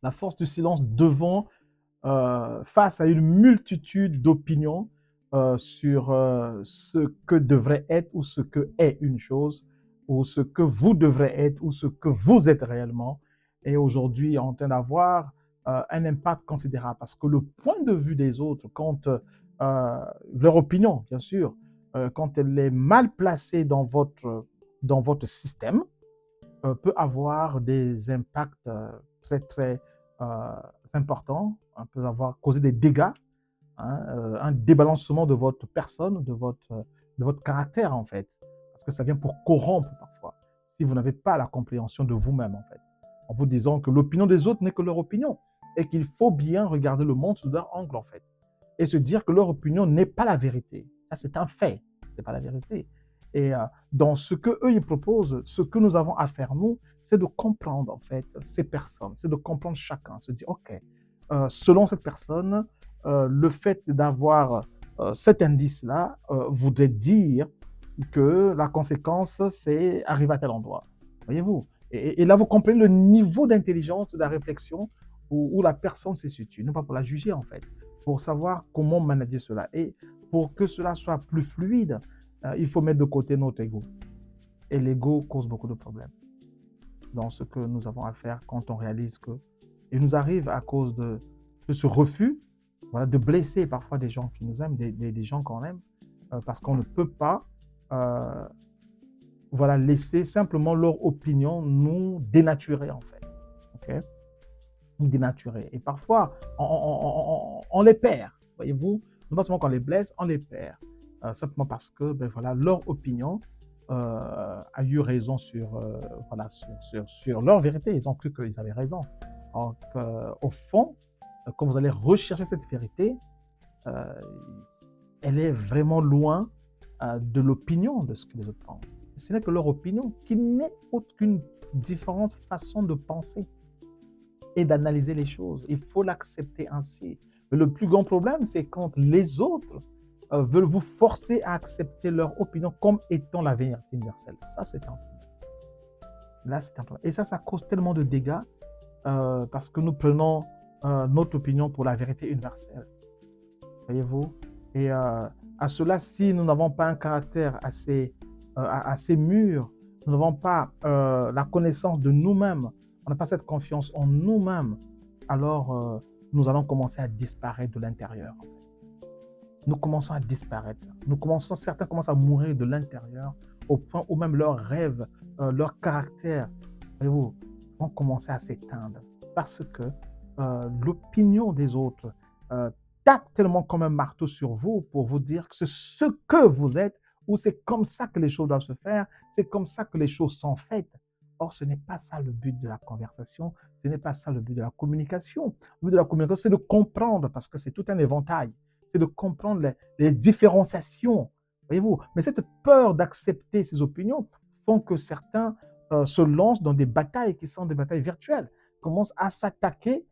La force du silence devant, face à une multitude d'opinions sur ce que devrait être ou ce que est une chose, ou ce que vous devrez être ou ce que vous êtes réellement, est aujourd'hui en train d'avoir un impact considérable parce que le point de vue des autres, quand leur opinion, bien sûr, quand elle est mal placée dans votre système, peut avoir des impacts très, très euh, importants, peut avoir causé des dégâts, hein, un débalancement de votre personne, de votre caractère, en fait. Parce que ça vient pour corrompre parfois, si vous n'avez pas la compréhension de vous-même, en fait. En vous disant que l'opinion des autres n'est que leur opinion et qu'il faut bien regarder le monde sous leur angle, en fait. Et se dire que leur opinion n'est pas la vérité. Ça, c'est un fait. C'est pas la vérité. Et dans ce que eux ils proposent, ce que nous avons à faire, nous, c'est de comprendre, en fait, ces personnes. C'est de comprendre chacun. Se dire, OK, selon cette personne, le fait d'avoir cet indice-là voudrait dire que la conséquence, c'est arriver à tel endroit. Voyez-vous? Et là, vous comprenez le niveau d'intelligence de la réflexion où la personne se situe. Non pas pour la juger, en fait, pour savoir comment manager cela. Et pour que cela soit plus fluide, il faut mettre de côté notre ego. Et l'ego cause beaucoup de problèmes dans ce que nous avons à faire quand on réalise que il nous arrive à cause de ce refus, voilà, de blesser parfois des gens qui nous aiment, des gens qu'on aime, parce qu'on ne peut pas voilà, laisser simplement leur opinion nous dénaturer, en fait. Okay? Nous dénaturer. Et parfois, on les perd, voyez-vous. Non pas seulement qu'on les blesse, on les perd. Simplement parce que ben, voilà, leur opinion a eu raison voilà, sur leur vérité. Ils ont cru qu'ils avaient raison. Donc, au fond, quand vous allez rechercher cette vérité, euh, elle est vraiment loin de l'opinion de ce que les autres pensent. Ce n'est que leur opinion qui n'est aucune différente façon de penser et d'analyser les choses. Il faut l'accepter ainsi. Mais le plus grand problème, c'est quand les autres veulent vous forcer à accepter leur opinion comme étant la vérité universelle. Ça, c'est un problème. Là, c'est un problème. Et ça cause tellement de dégâts parce que nous prenons notre opinion pour la vérité universelle. Voyez-vous? Et à cela, si nous n'avons pas un caractère assez mûr, nous n'avons pas la connaissance de nous-mêmes, on n'a pas cette confiance en nous-mêmes, alors nous allons commencer à disparaître de l'intérieur. Nous commençons à disparaître. Certains commencent à mourir de l'intérieur au point où même leurs rêves, leur caractère, voyez-vous, vont commencer à s'éteindre parce que l'opinion des autres tape tellement comme un marteau sur vous pour vous dire que c'est ce que vous êtes ou c'est comme ça que les choses doivent se faire, c'est comme ça que les choses sont faites. Or, ce n'est pas ça le but de la conversation, ce n'est pas ça le but de la communication. Le but de la communication, c'est de comprendre parce que c'est tout un éventail. C'est de comprendre les différenciations, voyez-vous. Mais cette peur d'accepter ces opinions font que certains se lancent dans des batailles qui sont des batailles virtuelles, commencent à s'attaquer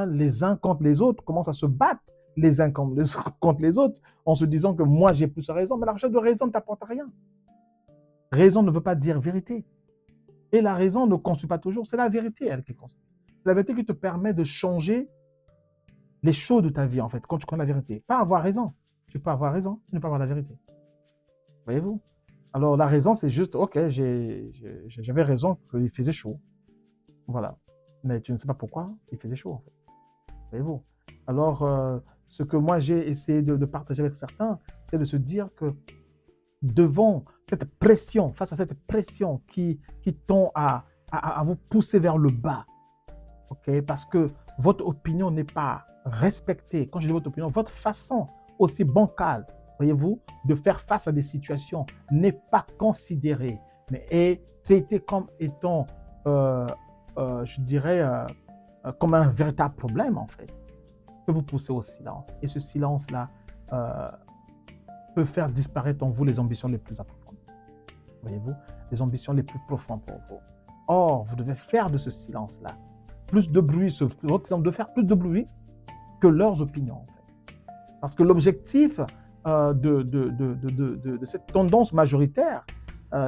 les uns contre les autres, commencent à se battre les uns contre les autres en se disant que moi j'ai plus raison. Mais la recherche de raison ne t'apporte rien. Raison ne veut pas dire vérité. Et la raison ne construit pas toujours, c'est la vérité elle qui construit. C'est la vérité qui te permet de changer les choses de ta vie, en fait, quand tu connais la vérité. Pas avoir raison. Tu peux avoir raison, tu ne peux pas avoir la vérité. Voyez-vous? Alors, la raison, c'est juste, OK, j'avais raison qu'il faisait chaud. Voilà. Mais tu ne sais pas pourquoi il faisait chaud, en fait. Voyez-vous? Alors, ce que moi, j'ai essayé de partager avec certains, c'est de se dire que devant cette pression, face à cette pression qui tend à vous pousser vers le bas, OK, parce que votre opinion n'est pas respectée. Quand je dis votre opinion, votre façon aussi bancale, voyez-vous, de faire face à des situations n'est pas considérée, mais est traitée comme étant, je dirais, comme un véritable problème, en fait, peut vous pousser au silence. Et ce silence-là euh, peut faire disparaître en vous les ambitions les plus profondes. Voyez-vous, les ambitions les plus profondes pour vous. Or, vous devez faire de ce silence-là plus de bruit, de faire plus de bruit que leurs opinions. En fait. Parce que l'objectif de cette tendance majoritaire,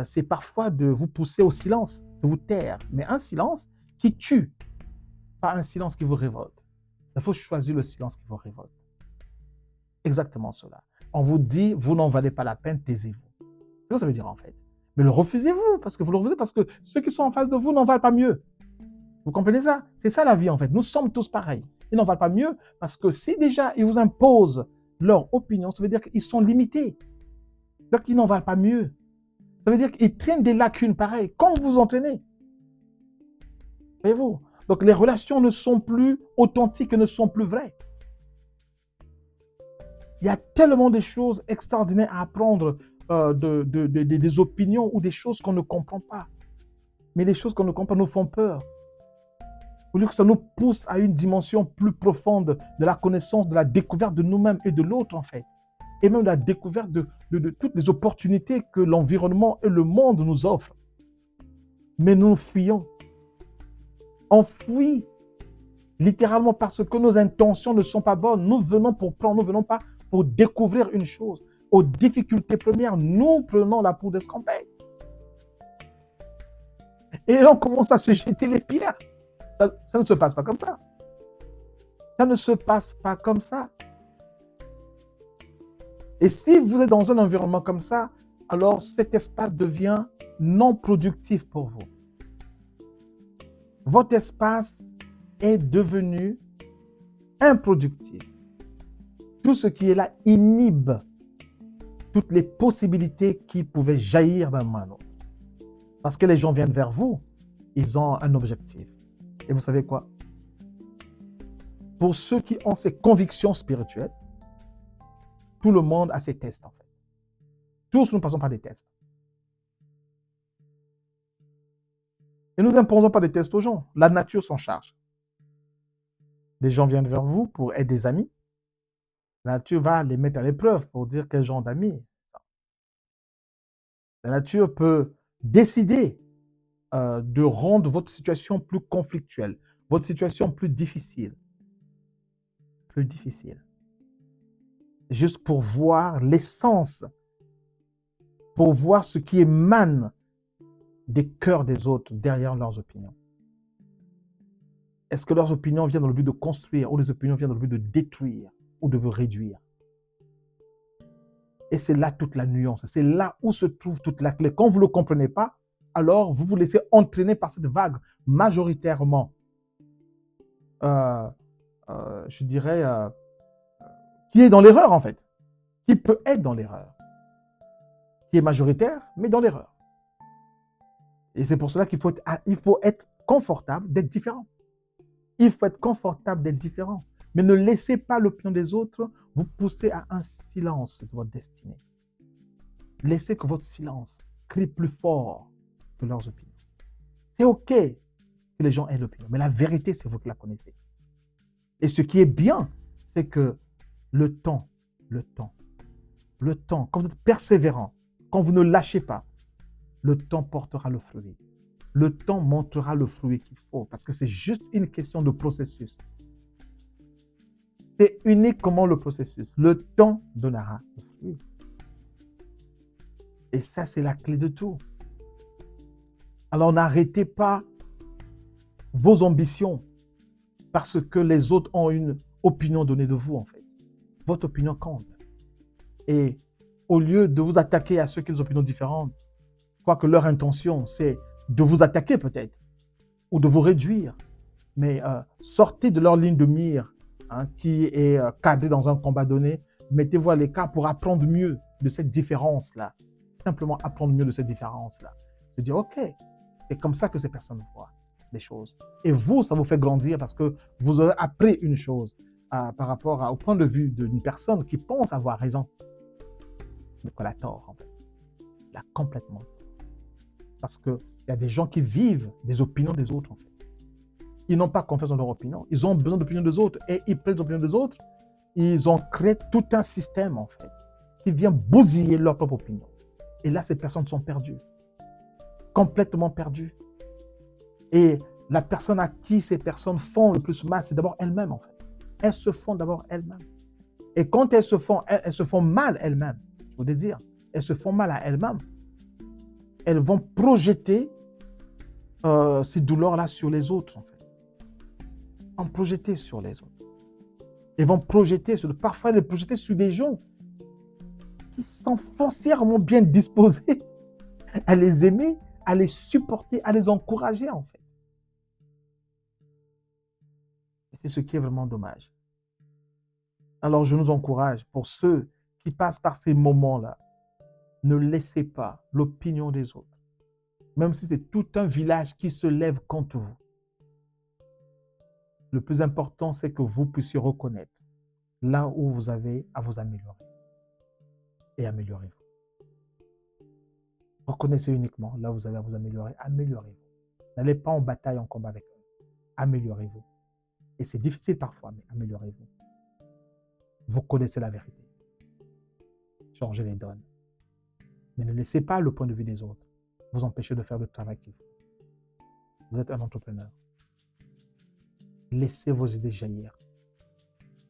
c'est parfois de vous pousser au silence, de vous taire. Mais un silence qui tue. pas un silence qui vous révolte. Il faut choisir le silence qui vous révolte. Exactement cela. On vous dit, vous n'en valez pas la peine, taisez-vous. C'est ce que ça veut dire en fait. Mais le refusez-vous, parce que vous le refusez, parce que ceux qui sont en face de vous n'en valent pas mieux. Vous comprenez ça? C'est ça la vie en fait. Nous sommes tous pareils. Ils n'en valent pas mieux, parce que si déjà ils vous imposent leur opinion, ça veut dire qu'ils sont limités. Donc ils n'en valent pas mieux. Ça veut dire qu'ils tiennent des lacunes pareilles, comme vous entraînez. Voyez-vous? Donc les relations ne sont plus authentiques et ne sont plus vraies. Il y a tellement de choses extraordinaires à apprendre des opinions ou des choses qu'on ne comprend pas. Mais les choses qu'on ne comprend pas nous font peur. Au lieu que ça nous pousse à une dimension plus profonde de la connaissance, de la découverte de nous-mêmes et de l'autre en fait. Et même de la découverte de toutes les opportunités que l'environnement et le monde nous offrent. Mais nous fuyons. On fuit littéralement parce que nos intentions ne sont pas bonnes. Nous venons pour prendre, nous venons pas pour découvrir une chose. Aux difficultés premières, nous prenons la poudre d'escampette. Et on commence à se jeter les pierres. Ça ne se passe pas comme ça. Ça ne se passe pas comme ça. Et si vous êtes dans un environnement comme ça, alors cet espace devient non productif pour vous. Votre espace est devenu improductif. Tout ce qui est là inhibe toutes les possibilités qui pouvaient jaillir d'un moment à l'autre. Parce que les gens viennent vers vous, ils ont un objectif. Et vous savez quoi? Pour ceux qui ont ces convictions spirituelles, tout le monde a ses tests en fait. Tous nous passons par des tests. Et nous n'imposons pas des tests aux gens. La nature s'en charge. Les gens viennent vers vous pour être des amis. La nature va les mettre à l'épreuve pour dire quel genre d'amis. La nature peut décider de rendre votre situation plus conflictuelle, votre situation plus difficile. Plus difficile. Juste pour voir l'essence, pour voir ce qui émane des cœurs des autres derrière leurs opinions. Est-ce que leurs opinions viennent dans le but de construire ou les opinions viennent dans le but de détruire ou de vous réduire? Et c'est là toute la nuance, c'est là où se trouve toute la clé. Quand vous ne le comprenez pas, alors vous vous laissez entraîner par cette vague majoritairement, je dirais, qui est dans l'erreur en fait, qui peut être dans l'erreur, qui est majoritaire, mais dans l'erreur. Et c'est pour cela qu'il faut être confortable d'être différent. Il faut être confortable d'être différent. Mais ne laissez pas l'opinion des autres vous pousser à un silence de votre destinée. Laissez que votre silence crie plus fort que leurs opinions. C'est OK que les gens aient l'opinion, mais la vérité, c'est vous qui la connaissez. Et ce qui est bien, c'est que le temps, quand vous êtes persévérant, quand vous ne lâchez pas, le temps portera le fruit. Le temps montrera le fruit qu'il faut, parce que c'est juste une question de processus. C'est uniquement le processus. Le temps donnera le fruit. Et ça, c'est la clé de tout. Alors n'arrêtez pas vos ambitions parce que les autres ont une opinion donnée de vous, en fait. Votre opinion compte. Et au lieu de vous attaquer à ceux qui ont des opinions différentes, quoique leur intention, c'est de vous attaquer peut-être, ou de vous réduire, mais sortez de leur ligne de mire, qui est cadrée dans un combat donné, mettez-vous à l'écart pour apprendre mieux de cette différence-là. Simplement apprendre mieux de cette différence-là. Se dire, OK, c'est comme ça que ces personnes voient les choses. Et vous, ça vous fait grandir parce que vous aurez appris une chose par rapport au point de vue d'une personne qui pense avoir raison, mais qu'elle a tort, en fait. Elle a complètement. Parce qu'il y a des gens qui vivent des opinions des autres, en fait. Ils n'ont pas confiance dans leur opinion. Ils ont besoin d'opinions des autres et ils prennent l'opinion des autres. Ils ont créé tout un système, en fait, qui vient bousiller leur propre opinion. Et là, ces personnes sont perdues. Complètement perdues. Et la personne à qui ces personnes font le plus mal, c'est d'abord elles-mêmes, en fait. Elles se font d'abord elles-mêmes. Et quand elles se font mal elles-mêmes, je voudrais dire, elles se font mal à elles-mêmes, elles vont projeter ces douleurs-là sur les autres, en fait. en projeter sur les autres. Ils vont projeter parfois les projeter sur des gens qui sont foncièrement bien disposés à les aimer, à les supporter, à les encourager en fait. Et c'est ce qui est vraiment dommage. Alors je nous encourage, pour ceux qui passent par ces moments-là, ne laissez pas l'opinion des autres, même si c'est tout un village qui se lève contre vous. Le plus important, c'est que vous puissiez reconnaître là où vous avez à vous améliorer. Et améliorez-vous. Reconnaissez uniquement là où vous avez à vous améliorer. Améliorez-vous. N'allez pas en bataille, en combat avec eux. Améliorez-vous. Et c'est difficile parfois, mais améliorez-vous. Vous connaissez la vérité. Changez les donnes. Mais ne laissez pas le point de vue des autres vous empêcher de faire le travail qu'il faut. Vous êtes un entrepreneur. Laissez vos idées jaillir.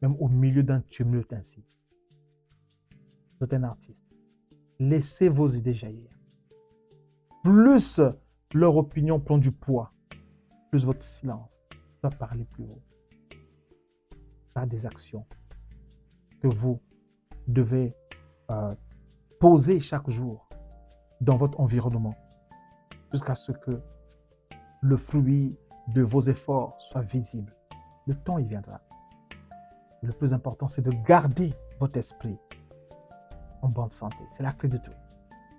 Même au milieu d'un tumulte ainsi. Vous êtes un artiste. Laissez vos idées jaillir. Plus leur opinion prend du poids, plus votre silence doit parler plus haut. Par des actions que vous devez poser chaque jour dans votre environnement jusqu'à ce que le fruit de vos efforts soit visible. Le temps, il viendra. Le plus important, c'est de garder votre esprit en bonne santé. C'est la clé de tout.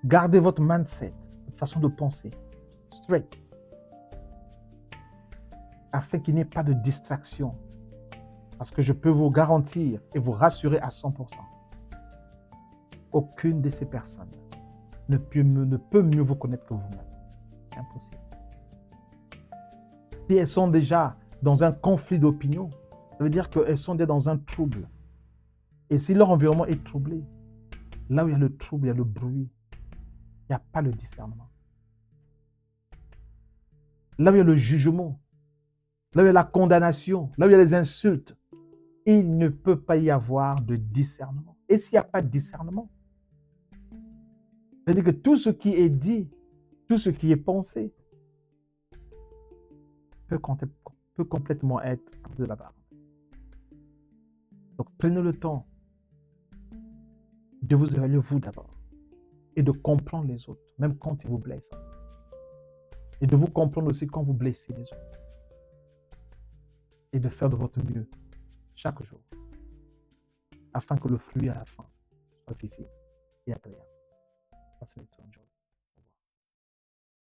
Gardez votre mindset, votre façon de penser, straight, afin qu'il n'y ait pas de distraction. Parce que je peux vous garantir et vous rassurer à 100%, aucune de ces personnes ne peut mieux vous connaître que vous-même. C'est impossible. Si elles sont déjà dans un conflit d'opinion, ça veut dire qu'elles sont déjà dans un trouble. Et si leur environnement est troublé, là où il y a le trouble, il y a le bruit, il n'y a pas le discernement. Là où il y a le jugement, là où il y a la condamnation, là où il y a les insultes, il ne peut pas y avoir de discernement. Et s'il n'y a pas de discernement, c'est-à-dire que tout ce qui est dit, tout ce qui est pensé, peut complètement être de la barre. Donc prenez le temps de vous évaluer vous d'abord et de comprendre les autres, même quand ils vous blessent. Et de vous comprendre aussi quand vous blessez les autres. Et de faire de votre mieux chaque jour, afin que le fruit à la fin soit visible et agréable. Passez une bonne journée.